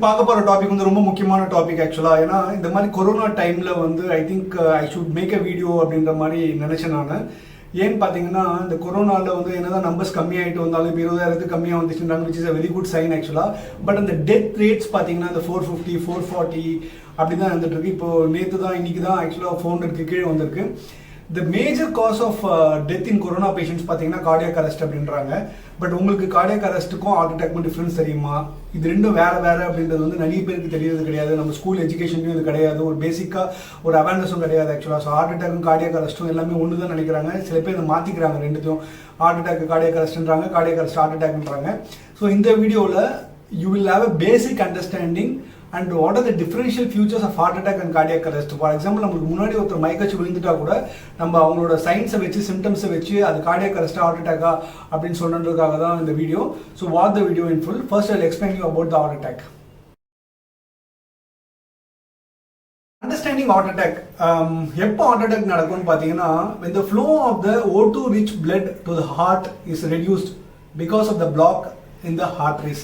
பார்க்க போகிற டாபிக் வந்து ரொம்ப முக்கியமான டாபிக் ஆக்சுவலாக. ஏன்னா இந்த மாதிரி கொரோனா டைமில் வந்து I think I should make a video அப்படின்ற மாதிரி நினச்சேன் நான். ஏன்னு பார்த்தீங்கன்னா இந்த கொரோனாவில் வந்து என்னதான் நம்பர்ஸ் கம்மியாகிட்டு வந்தாலும் இப்போ 20,000 கம்மியாக வந்துச்சுன்றாங்க, which is a very good sign ஆக்சுவலாக. பட் அந்த டெத் ரேட்ஸ் பார்த்தீங்கன்னா இந்த 450 440 அப்படி தான் இருந்துட்டு இருக்கு. இப்போ நேற்று தான் இன்னைக்கு தான் ஆக்சுவலாக 400க்கு கீழே வந்திருக்கு. The major cause of death in corona patients பார்த்தீங்கன்னா கார்டியாக் அரெஸ்ட் அப்படின்றாங்க. பட் உங்களுக்கு கார்டியாக் அரெஸ்ட்டுக்கும் ஹார்ட் அட்டாக்கும் டிஃப்ரென்ஸ் தெரியுமா? இது ரெண்டும் வேறு அப்படின்றது வந்து நிறைய பேருக்கு தெரியறது கிடையாது. நம்ம ஸ்கூல் எஜுகேஷன்லையும் இது கிடையாது, ஒரு பேசிக்காக ஒரு அவேர்னஸும் கிடையாது ஆக்சுவலாக. ஸோ ஹார்ட் அட்டாக்கும் கார்டியாக் அரெஸ்ட்டும் எல்லாமே ஒன்று தான் நினைக்கிறாங்க. சில பேர் இதை மாற்றிக்கிறாங்க ரெண்டுத்தையும். ஹார்ட் அட்டாக் கார்டியாக் அரெஸ்ட்ன்றாங்க, கார்டியாக் அரெஸ்ட் ஹார்ட் அட்டாக்ன்றாங்க. ஸோ இந்த வீடியோவில் you will have a basic understanding and what are the differential features of heart attack and cardiac arrest. For example, நமக்கு முன்னாடி ஒருத்தர் மயக்கச்சு விழுந்துட்டா கூட நம்ம அவங்களோட சைன்ஸை வச்சு சிம்டம்ஸை வச்சு அது கார்டியாக் அரெஸ்ட் ஹார்ட் அட்டாக்கா அப்படின்னு சொல்றதுக்காக தான் இந்த video. So watch the video in full. First I will explain you about the heart attack. Understanding heart attack. எப்போ ஹார்ட் அட்டாக் நடக்கும்னு பார்த்தீங்கன்னா when the flow of the O2 rich blood to the heart is reduced because of the block in the arteries.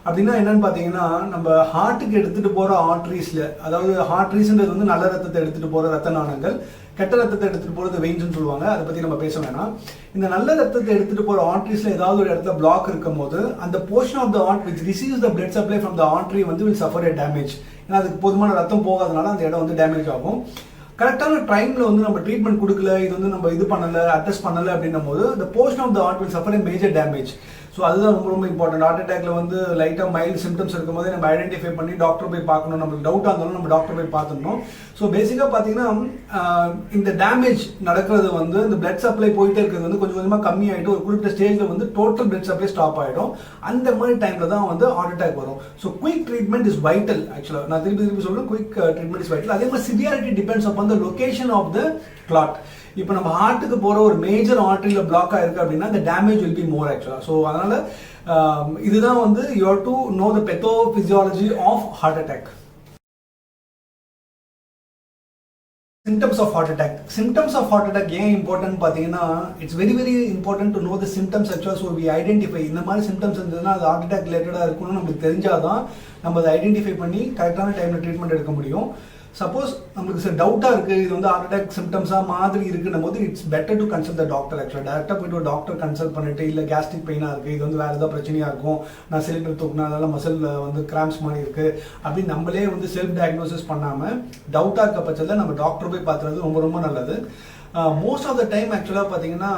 அப்படின்னா என்னன்னு பார்த்தீங்கன்னா நம்ம ஹார்ட்டுக்கு எடுத்துகிட்டு போகிற ஆர்ட்ரீஸில், அதாவது ஆர்ட்ரீஸ்ன்றது வந்து நல்ல ரத்தத்தை எடுத்துகிட்டு போகிற ரத்த நாணங்கள், கெட்ட ரத்தத்தை எடுத்துகிட்டு போகிறது வெயின்ஸ்னு சொல்லுவாங்க. அதை பற்றி நம்ம பேச வேணாம். இந்த நல்ல ரத்தத்தை எடுத்துகிட்டு போகிற ஆர்ட்ரீஸில் ஏதாவது ஒரு இடத்துல பிளாக் இருக்கும் போது அந்த portion of the heart which receives the blood supply from the artery வந்து வில் சஃபர் எ டேமேஜ். ஏன்னா அதுக்கு போதுமான ரத்தம் போகாதனால அந்த இடம் வந்து டேமேஜ் ஆகும். கரெக்டான டைமில் வந்து நம்ம ட்ரீட்மெண்ட் கொடுக்கல, இது வந்து நம்ம இது பண்ணலை, அட்ரஸ் பண்ணலை அப்படின்னும் போது the portion of the heart will suffer a major damage. So அதுதான் ரொம்ப ரொம்ப இம்பார்ட்டன்ட். ஹார்ட் அட்டாக்ல வந்து லைட்டாக மைல்டு சிம்டம்ஸ் இருக்கும் போதே நம்ம ஐடென்டிஃபை பண்ணி டாக்டர் போய் பார்க்கணும். நம்மளுக்கு டவுட்டாக இருந்தாலும் நம்ம டாக்டர் போய் பார்த்துடணும். ஸோ பேசிக்காக பார்த்தீங்கன்னா இந்த டேமேஜ் நடக்கிறது வந்து இந்த பிளட் சப்ளை போயிட்டே இருக்கிறது வந்து கொஞ்சம் கொஞ்சமாக கம்மியாகிட்டு ஒரு குறிப்பிட்ட ஸ்டேஜில் வந்து டோட்டல் பிளட் சப்ளை ஸ்டாப் ஆகிடும். அந்த மாதிரி டைமில் தான் வந்து ஹார்ட் அட்டாக் வரும். So quick treatment is vital ஆக்சுவலாக. நான் திருப்பி சொல்லுவேன், குயிக் ட்ரீட்மெண்ட் இஸ் வைட்டல். அதே மாதிரி severity depends upon the location of the clot. இப்போ நம்ம ஹார்ட்டுக்கு போகிற ஒரு மேஜர் ஆர்டரியில் பிளாக் ஆயிருக்கு அப்படின்னா the damage will be more ஆக்சுவலாக. ஸோ அதனால் இதுதான் வந்து you have to know the pathophysiology of heart attack. Symptoms of heart attack. Symptoms of heart attack ஏன் இம்பார்ட்டன்ட் பார்த்தீங்கன்னா it's very very important to know the symptoms actually. So we identify இந்த மாதிரி symptoms இருந்ததுன்னா அது heart attack ரிலேட்டடாக இருக்குன்னு நமக்கு தெரிஞ்சாதான் நம்ம அதை ஐடென்டிஃபை பண்ணி கரெக்டான டைமில் ட்ரீட்மெண்ட் எடுக்க முடியும். சப்போஸ் நம்மளுக்கு சார் டவுட்டாக இருக்குது, இது வந்து ஹார்ட் அட்டாக் சிம்டம்ஸாக மாதிரி இருக்குன்னும் போது it's better to consult the doctor ஆக்சுவலாக. டேரெக்டாக போய்ட்டு ஒரு டாக்டர் கன்சல்ட் பண்ணிட்டு, இல்லை கேஸ்ட்ரிக் பெயினாக இருக்குது, இது வந்து வேறு ஏதாவது பிரச்சனையாக இருக்கும், நான் சிலிண்டர் தூக்குனா அதனால் மசில் வந்து கிராம்ஸ் மாதிரி இருக்குது அப்படின்னு நம்மளே வந்து செல்ஃப் டயக்னோசிஸ் பண்ணாமல் டவுட்டாக இருக்க பட்சத்தில் நம்ம டாக்டர் போய் பார்த்துறது ரொம்ப ரொம்ப நல்லது. மோஸ்ட் ஆஃப் த டைம் ஆக்சுவலாக பார்த்தீங்கன்னா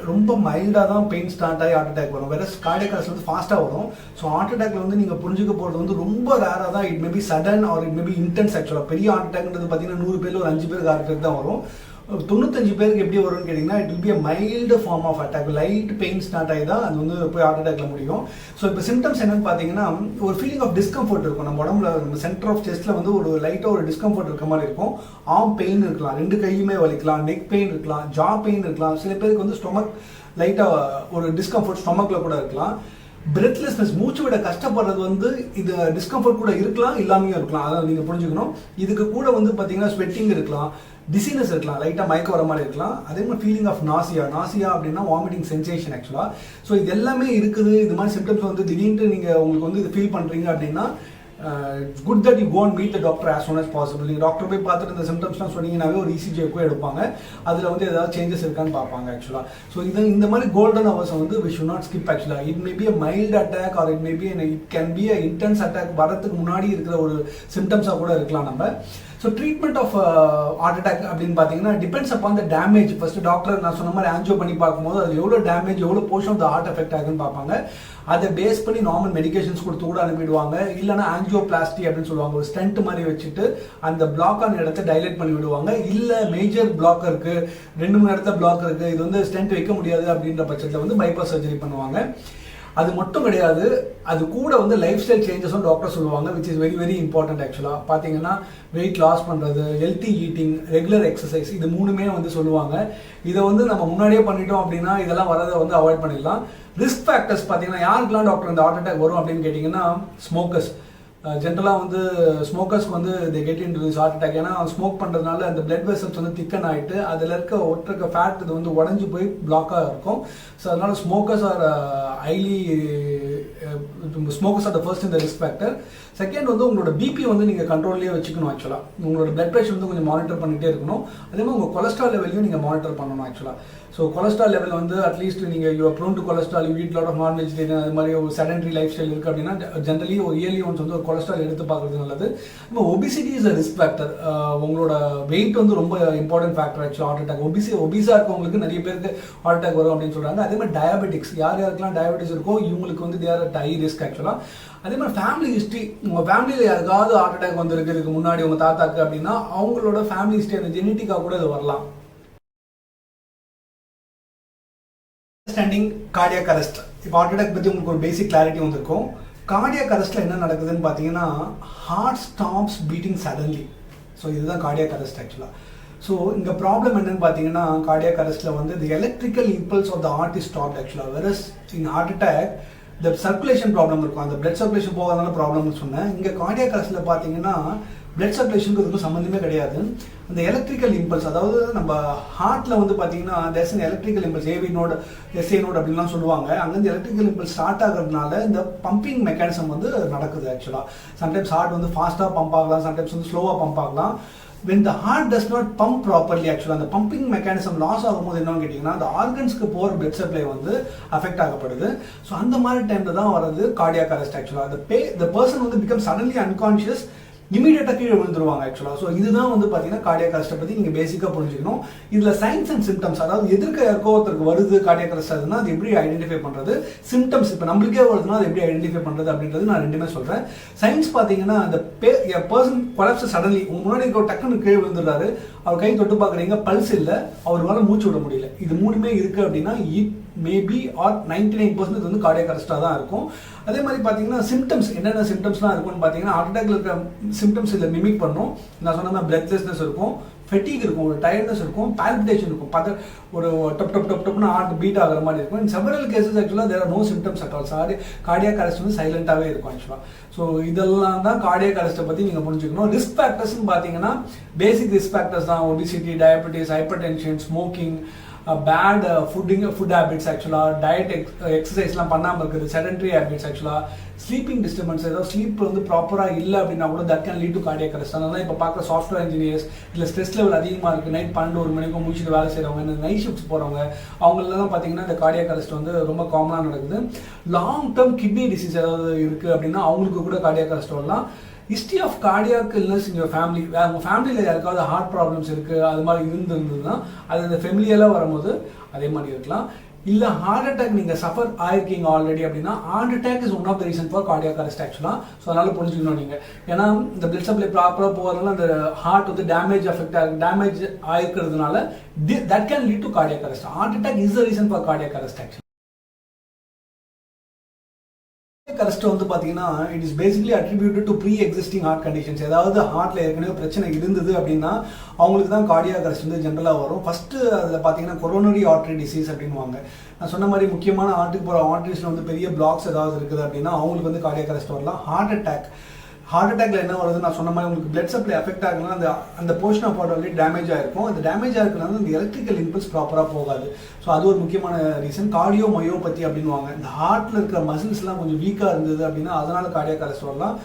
ரொம்ப மைல்டாக தான் பெயின் ஸ்டார்ட் ஆகி ஹார்ட் அட்டாக் வரும். வேற கார்டியாக் அரெஸ்ட் வந்து ஃபாஸ்ட்டாக வரும். ஸோ ஹார்ட் அட்டாக்ல வந்து நீங்கள் புரிஞ்சுக்க போகிறது வந்து ரொம்ப ரேராக தான். It maybe sudden R it maybe intense ஆக்சுவலாக. பெரிய ஹார்ட் அட்டாக்ன்றது பார்த்தீங்கன்னா 100 பேர் ஒரு 5 பேருக்கு ஹார்ட் அட்டாக் தான் வரும். 95 பேருக்கு எப்படி வரும்னு கேட்டிங்கன்னா it will be a mild form of attack. Light pain start ஆகி தான் அது வந்து போய் ஹார்ட் அட்டாக்ல முடியும். ஸோ இப்போ சிம்டம்ஸ் என்னன்னு பார்த்தீங்கன்னா ஒரு ஃபீலிங் ஆஃப் டிஸ்கம்ஃபர்ட் இருக்கும். நம்ம உடம்புல நம்ம சென்டர் ஆஃப் செஸ்ட்டில் வந்து ஒரு லைட்டாக ஒரு டிஸ்கம்ஃபர்ட் இருக்க மாதிரி இருக்கும். ஆர்ம் பெயின் இருக்கலாம், 2 கையுமே வலிக்கலாம், நெக் பெயின் இருக்கலாம், ஜா பெயின் இருக்கலாம். சில பேருக்கு வந்து ஸ்டொமக் லைட்டாக ஒரு டிஸ்கம்ஃபர்ட் ஸ்டொமக்கில் கூட இருக்கலாம். பிரெத்லெஸ்னஸ், மூச்சு விட கஷ்டப்படுறது வந்து இது டிஸ்கம்ஃபர்ட் கூட இருக்கலாம், இல்லாமையும் இருக்கலாம். அதை நீங்கள் புரிஞ்சுக்கணும். இதுக்கு கூட வந்து பார்த்தீங்கன்னா ஸ்வெட்டிங் இருக்கலாம், டிசீனஸ் இருக்கலாம், லைட்டாக மயக்க வர மாதிரி இருக்கலாம். அதே மாதிரி ஃபீலிங் ஆஃப் நாசியா அப்படின்னா வாமிட்டிங் சென்சேஷன் ஆக்சுவலாக. ஸோ இது எல்லாமே இருக்குது. இது மாதிரி சிம்டம்ஸ் வந்து திடீர்னு நீங்கள் உங்களுக்கு வந்து இது ஃபீல் பண்ணுறீங்க அப்படின்னா it's good that you go and meet the doctor as soon as possible. நீங்கள் டாக்டர் போய் பார்த்துட்டு இந்த சிம்டம்ஸ்லாம் சொன்னீங்கன்னாவே ஒரு ECG கூட எடுப்பாங்க. அதில் வந்து ஏதாவது சேஞ்சஸ் இருக்கான்னு பார்ப்பாங்க ஆக்சுவலாக. ஸோ இந்த மாதிரி கோல்டன் ஹவர்ஸ் வந்து we should not skip ஆக்சுவலாக. It may be a mild attack or it may be it can be a intense attack. வரதுக்கு முன்னாடி இருக்கிற ஒரு சிம்டம்ஸாக கூட இருக்கலாம் நம்ம. So treatment of heart attack அப்படின்னு பார்த்தீங்கன்னா depends upon the damage. First doctor நான் சொன்ன மாதிரி ஆன்ஜியோ பண்ணி பார்க்கும்போது அது எவ்வளோ டேமேஜ், எவ்வளோ portion of the heart effect ஆகுன்னு பார்ப்பாங்க. அதை பேஸ் பண்ணி நார்மல் மெடிகேஷன்ஸ் கொடுத்து கூட அனுப்பிடுவாங்க. இல்லைனா ஆன்ஜியோபிளாஸ்டி அப்படின்னு சொல்லுவாங்க. ஒரு ஸ்டென்ட் மாதிரி வச்சுட்டு அந்த பிளாக்கான இடத்த டைலேட் பண்ணி விடுவாங்க. இல்லை மேஜர் பிளாக் இருக்கு, 2-3 இடத்துல பிளாக் இருக்கு, இது வந்து ஸ்டென்ட் வைக்க முடியாது அப்படின்ற பட்சத்தில் வந்து பைபாஸ் சர்ஜரி பண்ணுவாங்க. அது மட்டும் கிடையாது, அது கூட வந்து லைஃப் ஸ்டைல் சேஞ்சஸும் டாக்டர் சொல்லுவாங்க, which is very very important ஆக்சுவலாக. பார்த்தீங்கன்னா வெயிட் லாஸ் பண்ணுறது, ஹெல்த்தி ஈட்டிங், ரெகுலர் எக்ஸசைஸ், இது 3மே வந்து சொல்லுவாங்க. இதை வந்து நம்ம முன்னாடியே பண்ணிட்டோம் அப்படின்னா இதெல்லாம் வரதை வந்து அவாய்ட் பண்ணிடலாம். ரிஸ்க் ஃபேக்டர்ஸ் பார்த்தீங்கன்னா யாருக்கெல்லாம் டாக்டர் இந்த ஹார்ட் அட்டாக் வரும் அப்படின்னு கேட்டிங்கன்னா ஸ்மோக்கர்ஸ். ஜென்ரலாக வந்து ஸ்மோக்கர்ஸ்க்கு வந்து they get into this heart attack. ஏன்னா ஸ்மோக் பண்ணுறதுனால அந்த பிளட் வெசல்ஸ் வந்து திக்கன் ஆகிட்டு அதில் இருக்க ஃபேட் இது வந்து உடஞ்சி போய் பிளாக்காக இருக்கும். ஸோ அதனால smokers R highly smokers R the first in the risk factor. Second வந்து உங்களோட பிபி வந்து நீங்கள் கண்ட்ரோல்லேயே வச்சுக்கணும் ஆக்சுவலாக. உங்களோட பிளட் ப்ரெஷர் வந்து கொஞ்சம் மானிட்டர் பண்ணிகிட்டே இருக்கணும். அதே மாதிரி உங்கள் கொலஸ்ட்ரால் லெவலையும் நீங்கள் மானிட்டர் பண்ணணும் ஆக்சுவலாக. ஸோ கொலஸ்ட்ரால் லெவல் வந்து அட்லீஸ்ட் நீங்கள் you prone to cholesterol, you eat lot of non vegetarian, அது மாதிரி ஒரு செடன்ட்ரி லைஃப் ஸ்டைல் இருக்குது அப்படின்னா ஜென்ரலி ஒரு இயர்லி ஒன்ஸ் வந்து ஒரு கொலஸ்ட்ரால் எடுத்து பார்க்குறது நல்லது. நம்ம obesity is a risk factor. உங்களோட வெயிட் வந்து ரொம்ப இம்பார்ட்டன்ட் ஃபேக்டர் ஆக்சுவலாக ஹார்ட் அட்டாக். ஒபிஸாக இருக்கவங்களுக்கு நிறைய பேருக்கு ஹார்ட் அட்டாக் வரும் அப்படின்னு சொல்கிறாங்க. அதே மாதிரி டயபெட்டிக்ஸ், யாருக்கெல்லாம் டயபெட்டிக்ஸ் இருக்கோ இவங்களுக்கு வந்து தேர் அட் ஹை ரிஸ்க் ஆக்சுவலாக. அதே மாதிரி ஃபேமிலி ஹிஸ்ட்ரி, உங்கள் ஃபேமிலியில் யாருக்காவது ஹார்ட் அட்டாக் வந்துருக்கு இதுக்கு முன்னாடி உங்கள் தாத்தாக்கு அப்படின்னா அவங்களோட ஃபேமிலி ஹிஸ்ட்ரி அந்த ஜெனட்டிக்காக கூட இது வரலாம். Understanding cardiac arrest. இப்போ ஹார்ட் அட்டாக் பற்றி உங்களுக்கு ஒரு பேசிக் கிளாரிட்டி வந்திருக்கும். கார்டியாக் அரெஸ்ட்டில் என்ன நடக்குதுன்னு பார்த்தீங்கன்னா heart stops beating suddenly. So இதுதான் கார்டியாக் அரெஸ்ட் ஆக்சுவலாக. ஸோ இங்கே ப்ராப்ளம் என்னன்னு பார்த்தீங்கன்னா கார்டியாக் அரெஸ்ட்டில் வந்து the electrical impulse of the heart is stopped ஆக்சுவலாக. வெரஸ் இன் ஹார்ட் அட்டாக் இந்த சர்க்குலேஷன் ப்ராப்ளம் இருக்கும், அந்த பிளட் சர்க்குலேஷன் போகாதனால ப்ராப்ளம்னு சொன்னேன். இங்கே கார்டியாக் அரெஸ்ட்டில் பார்த்தீங்கன்னா பிளட் சர்க்குலேஷனுக்கு இதுக்கும் சம்மந்தமே கிடையாது. அந்த எலக்ட்ரிக்கல் இம்பல்ஸ், அதாவது நம்ம ஹார்ட்டில் வந்து பார்த்தீங்கன்னா there's an electrical impulse, AV node SA node அப்படின்லாம் சொல்லுவாங்க. அங்கேருந்து எலக்ட்ரிக்கல் இம்பல்ஸ் ஸ்டார்ட் ஆகிறதுனால இந்த பம்பிங் மெக்கானிசம் வந்து நடக்குது ஆக்சுவலாக. சம்டைம்ஸ் ஹார்ட் வந்து ஃபாஸ்ட்டாக பம்ப் ஆகலாம், சம்டைம்ஸ் வந்து ஸ்லோவாக பம்ப் ஆகலாம். when the heart does not pump properly actually அந்த பம்பிங் மெக்கானிசம் லாஸ் ஆகும்போது என்னன்னு கேட்டிங்கன்னா அந்த ஆர்கன்ஸ்க்கு போகிற பிளட் சப்ளை வந்து அஃபெக்ட் ஆகப்படுது. ஸோ அந்த மாதிரி டைமில் தான் வரது கார்டியாக் அரெஸ்ட் ஆக்சுவலாக. the person வந்து பிகம் சடன்லி அன்கான்ஷியஸ், இமீடியட்டாக கீழே விழுந்துருவாங்க ஆக்சுவலாக. ஸோ இதுதான் வந்து பார்த்தீங்கன்னா கார்டியாக் அரெஸ்ட்டை பற்றி நீங்கள் பேசிக்காக புரிஞ்சுக்கணும். இதில் சைன்ஸ் அண்ட் சிம்டம்ஸ், அதாவது எதிர்க்க யாருக்கோ ஒருத்தருக்கு வருது கார்டியாக் அரெஸ்ட் ஆகுதுன்னா அது எப்படி ஐடென்டிஃபை பண்ணுறது, சிம்டம்ஸ் இப்போ நம்மளுக்கே வருதுன்னா அது எப்படி ஐடென்டிஃபை பண்ணுறது அப்படின்றது நான் ரெண்டுமே சொல்கிறேன். சயின்ஸ் பார்த்தீங்கன்னா அந்த பர்சன் கொலாப்ஸ் சடன்லி உங்கள் முன்னாடி டக்குன்னு கீழே விழுந்துடுறாரு, அவர் கை தொட்டு பார்க்குறீங்க, பல்ஸ் இல்லை, அவரால் மூச்சு விட முடியல, இது மூணுமே இருக்குது அப்படின்னா மேபி ஆர் 99% வந்து கார்டியாக் அரெஸ்ட்டாக தான் இருக்கும். அதே மாதிரி பார்த்தீங்கன்னா சிம்டம்ஸ், என்னென்ன சிம்டம்ஸ்லாம் இருக்கும்னு பார்த்தீங்கன்னா ஹார்ட் அட்டாக்ல இருக்கிற சிம்டம்ஸ் இதில் மிமிக் பண்ணும். நான் சொன்ன மாதிரி பிரெத்லெஸ்னஸ் இருக்கும், ஃபெட்டிக் இருக்கும், ஒரு டயர்ட்னஸ் இருக்கும், பால்பிடேஷன் இருக்கும், ஒரு டப் டப் டப் டப்னு ஹார்ட் பீட் ஆகிற மாதிரி இருக்கும். இன் செவரல் கேசஸ் ஆக்சுவலாக there are no symptoms at all. Cardiac arrest வந்து சைலண்டாகவே இருக்கும் ஆக்சுவலாக. ஸோ இதெல்லாம் தான் கார்டியாக் அரெஸ்ட்டை பற்றி நீங்கள் புரிஞ்சுக்கணும். ரிஸ்க் ஃபேக்டர்ஸ்னு பார்த்தீங்கன்னா பேசிக் ரிஸ்க் ஃபேக்டர்ஸ் தான் obesity, diabetes, hypertension, smoking, bad food habits ஆக்சுவலாக, டயட் எக்ஸசைஸ்லாம் பண்ணாமல் இருக்குது, செடன்ட்ரி ஹேபிட்ஸ் ஆக்சுவலாக, ஸ்லீப்பிங் டிஸ்டர்பன்ஸ், ஏதாவது ஸ்லீப் வந்து ப்ராப்பராக இல்லை அப்படின்னா கூட that can lead to cardiac arrest. அதனால இப்போ பார்க்குற சாஃப்ட்வேர் இன்ஜினியர்ஸ் இல்லை ஸ்ட்ரெஸ் லெவல் அதிகமாக இருக்குது, நைட் 12-1 மணிக்கும் முடிச்சுட்டு வேலை செய்கிறவங்க, இந்த நைட் ஷிஃப்ட்ஸ் போகிறவங்க, அவங்களெல்லாம் பார்த்தீங்கன்னா இந்த கார்டியாக் அரெஸ்ட் வந்து ரொம்ப காமனாக நடக்குது. லாங் டேர்ம் கிட்னி டிசீஸ் ஏதாவது இருக்குது அப்படின்னா அவங்களுக்கு கூட கார்டியாக் அரெஸ்ட் வரலாம். History of cardiac illness in your family, உங்கள் ஃபேமிலியில் யாருக்காவது ஹார்ட் ப்ராப்ளம்ஸ் இருக்குது அது மாதிரி இருந்ததுன்னா அது அந்த ஃபெமிலியெல்லாம் வரும்போது அதே மாதிரி இருக்கலாம். இல்லை ஹார்ட் அட்டாக் நீங்கள் சஃபர் ஆயிருக்கீங்க ஆல்ரெடி அப்படின்னா heart attack is one of the reason for cardiac arrest ஆக்சுவலாக. ஸோ அதனால் புரிஞ்சுக்கணும் நீங்கள். ஏன்னா இந்த பிளட் சப்ளை ப்ராப்பராக போகிறதுனால அந்த ஹார்ட் வந்து டேமேஜ் ஆயிருக்கிறதுனால that can lead to cardiac arrest. Heart attack is the reason for cardiac arrest actually. Arrest வந்து பார்த்தீங்கன்னா it is basically attributed to pre existing heart conditions. ஏதாவது ஹார்ட்டில் ஏற்கனவே பிரச்சனை இருந்தது அப்படின்னா அவங்களுக்கு தான் கார்டியாக் அரெஸ்ட் வந்து ஜென்ரலாக வரும். ஃபஸ்ட்டு அதில் பார்த்தீங்கன்னா கொரோனரி ஆர்டரி டிசீஸ் அப்படின்வாங்க. நான் சொன்ன மாதிரி முக்கியமான ஹார்ட்டுக்கு போகிற ஆர்டரிஸில் வந்து பெரிய பிளாக்ஸ் ஏதாவது இருக்குது அப்படின்னா அவங்களுக்கு வந்து கார்டியாக் அரெஸ்ட் வரலாம். ஹார்ட் அட்டாக்ல என்ன வருது, நான் சொன்ன மாதிரி உங்களுக்கு பிளட் சப்ளை அஃபெக்ட் ஆகுதுன்னா அந்த portion of heart already damage ஆயிருக்கும். அந்த டேமேஜ் ஆயிருக்குனால இந்த எலக்ட்ரிக்கல் இம்பல்ஸ் ப்ராப்பராக போகாது. ஸோ அது ஒரு முக்கியமான ரீசன். கார்டியோ மயோபதி அப்படின்வாங்க. இந்த ஹார்ட்டில் இருக்கிற மசில்ஸ்லாம் கொஞ்சம் வீக்காக இருந்தது அப்படின்னா அதனால கார்டியாக் அரெஸ்ட் வரலாம்.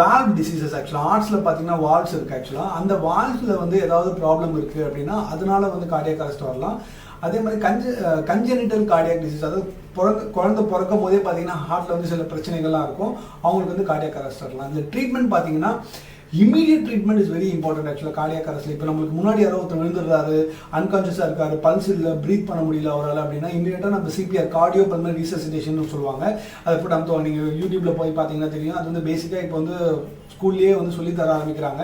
வால்வ் டிசீசஸ் ஆக்சுவலாக ஹார்ட்ஸில் பார்த்தீங்கன்னா வால்வ்ஸ் இருக்குது ஆக்சுவலாக. அந்த வால்வ்ஸில் வந்து ஏதாவது ப்ராப்ளம் இருக்குது அப்படின்னா அதனால வந்து கார்டியாக் அரெஸ்ட் வரலாம். அதே மாதிரி கன்ஜெனிட்டல் கார்டியாக் டிசீஸ், அதாவது குழந்தை பிறக்கும் போதே பார்த்தீங்கன்னா ஹார்ட்டில் வந்து சில பிரச்சனைகள்லாம் இருக்கும், அவங்களுக்கு வந்து கார்டியாக் அரெஸ்ட் வரலாம். இந்த ட்ரீட்மெண்ட் பார்த்தீங்கன்னா immediate treatment is very important ஆக்சுவலாக கார்டியாக் அரெஸ்ட்ல. இப்போ நம்மளுக்கு முன்னாடி யாரோ ஒருத்தர் விழுந்துடுறாரு, அன்கான்ஷியஸாக இருக்காரு, பல்ஸ் இல்லை, ப்ரீத் பண்ண முடியல அவரால் அப்படின்னா இமீடியட்டாக நம்ம சிபிஆர், கார்டியோ பல்மனரி ரீசசிடேஷன் சொல்லுவாங்க. அதை போட்டு நம்ம நீங்கள் யூடியூப்ல போய் பார்த்தீங்கன்னா தெரியும். அது வந்து பேசிக்காக இப்போ வந்து ஸ்கூல்லேயே வந்து சொல்லி தர ஆரம்பிக்கிறாங்க.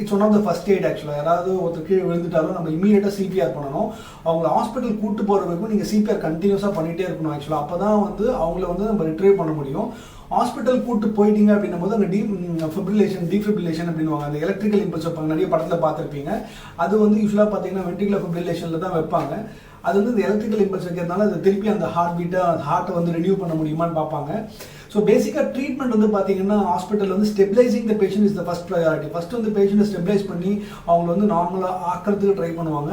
It's one of the first aid ஆக்சுவலாக. யாராவது ஒருத்தர் கீழே விழுந்துட்டாலும் நம்ம இமீடியட்டாக சிபிஆர் பண்ணணும். அவங்கள ஹாஸ்பிட்டல் கூட்டு போகிற வரைக்கும் நீங்கள் சிபிஆர் கண்டினியூஸாக பண்ணிகிட்டே இருக்கணும் ஆக்சுவலாக. அப்போ தான் வந்து அவங்கள வந்து நம்ம ரிட்ரைவ் பண்ண முடியும். ஹாஸ்பிட்டல் கூட்டு போயிட்டீங்க அப்படின்னும் போது அங்கே டீஃபிபிரிலேஷன் அப்படின்வாங்க. அந்த எலக்ட்ரிக்கல் இம்பல்ஸ் வைப்பாங்க, நிறைய படத்தில் பார்த்துருப்பீங்க. அது வந்து யூஸ்வலாக பார்த்தீங்கன்னா வென்ட்ரிகுலர் ஃபிப்ரிலேஷனில் தான் வைப்பாங்க. அது வந்து இந்த எலக்ட்ரிக்கல் இம்பல்ஸ் வைக்கிறதுனால அது திருப்பி அந்த ஹார்ட்டை வந்து ரினியூ பண்ண முடியுமான்னு பார்ப்பாங்க. ஸோ பேசிக்காக ட்ரீட்மெண்ட் வந்து பார்த்தீங்கன்னா ஹாஸ்பிட்டல் வந்து stabilising the patient is the first priority. First வந்து பேஷண்ட்டை ஸ்டெபிலைஸ் பண்ணி அவங்களை வந்து நார்மலாக ஆக்கிறதுக்கு ட்ரை பண்ணுவாங்க.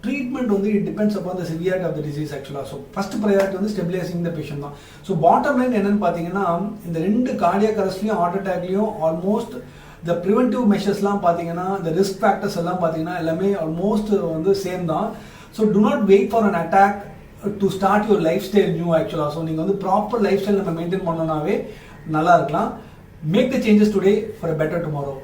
ட்ரீட்மெண்ட் வந்து it depends upon the severity of the disease ஆக்சுவலாக. ஸோ ஃபர்ஸ்ட் ப்ரையாரிட்டி வந்து ஸ்டெபிலைசிங் த பேஷண்ட் தான். ஸோ பாட்டம் லைன் என்னன்னு பார்த்தீங்கன்னா இந்த 2 கார்டியாக் அரெஸ்ட்லையும் ஹார்ட் அட்டாக்லையும் ஆல்மோஸ்ட் இந்த ப்ரிவென்டிவ் மெஷர்ஸ்லாம் பார்த்தீங்கன்னா இந்த ரிஸ்க் ஃபேக்டர்ஸ் எல்லாம் பார்த்தீங்கன்னா எல்லாமே ஆல்மோஸ்ட் வந்து சேம் தான். So do not wait for an attack to start your lifestyle new ஆக்சுவலாக. ஸோ நீங்கள் வந்து ப்ராப்பர் லைஃப் ஸ்டைல் நம்ம மெயின்டைன் பண்ணோம்னாவே நல்லா இருக்கலாம். Make the changes today for a better tomorrow.